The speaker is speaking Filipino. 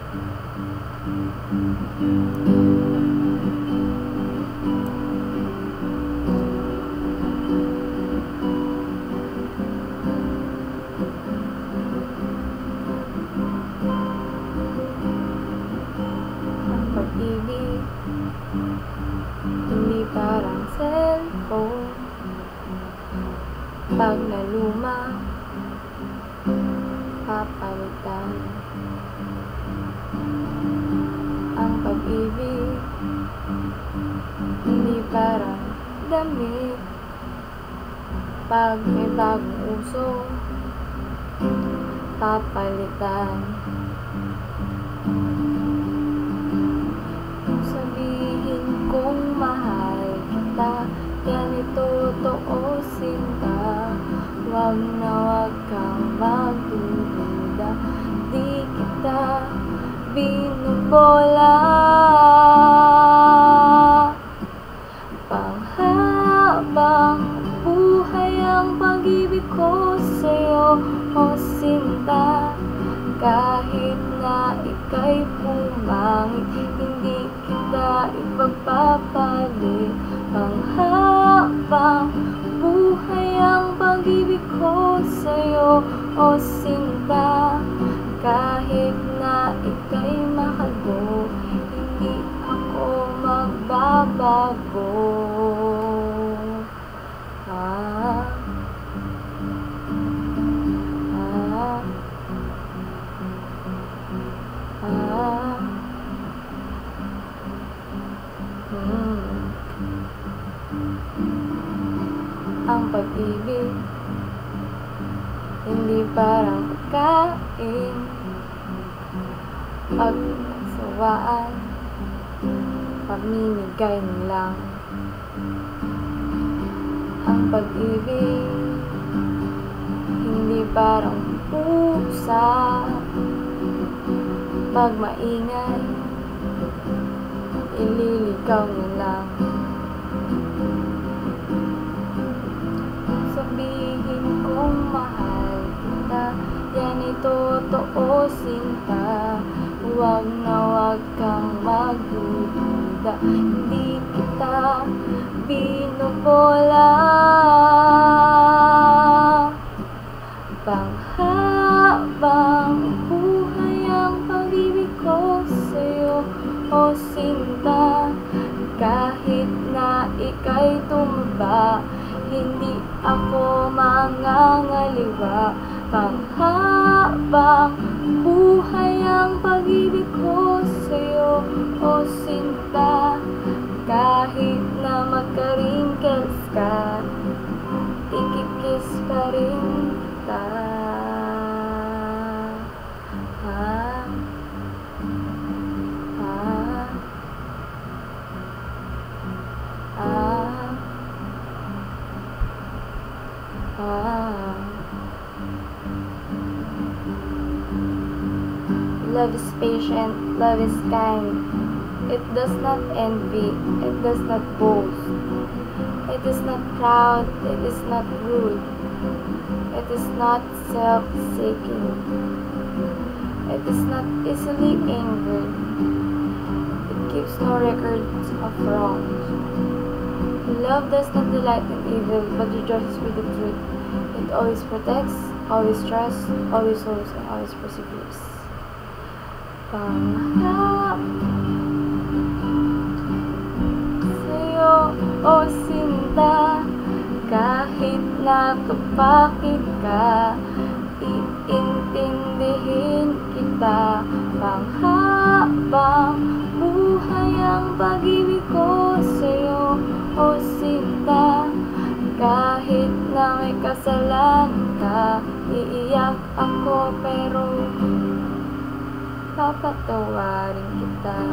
Ang pag-ibig hindi parang cellphone, pag naluma papalitan. Ang pag-ibig hindi parang damit, pag may bagong uso papalitan. Kung sabihin kong mahal kita, yan itotoo sinta. Wag na wag kang magdududa, di kita binubola. Panghabang buhay ang pag-ibig ko sa'yo, o sinta. Kahit na ika'y pumangit, hindi kita ipagpapalit. Panghabang buhay ang pag-ibig ko sa'yo, o sinta. Kahit na ika'y makago, hindi ako magbabago. Ang pag-ibig hindi parang pagkain, pag nagsawaan pamimigay lang. Ang pag-ibig hindi parang pusa, pag maingay ililigaw lang. Sabihin kong mahal kita, yan itotoo sinta. Wag na wag kang magdududa, hindi kita binubola. Panghabang buhay ang pag-ibig ko sa'yo, o sinta. Kahit na ika'y tumaba, hindi ako mangangaliwa. Panghabang buhay ang pag-ibig ko sa'yo, o sinta. Kahit na magka-wrinkles ka, ikikiss pa rin kita. Love is patient, love is kind. It does not envy, it does not boast. It is not proud, it is not rude. It is not self-seeking. It is not easily angered. It keeps no records of wrongs. Love does not delight in evil, but rejoices with the truth. It always protects, always trusts, always hopes, and always perseveres. Pangarap sa'yo, o sinta. Kahit natupakit ka, iintindihin kita. Panghabang buhay ang pag-ibig ko sa'yo, o sinta. Kahit na may kasalanan ka, iiyak ako pero papatawarin kita.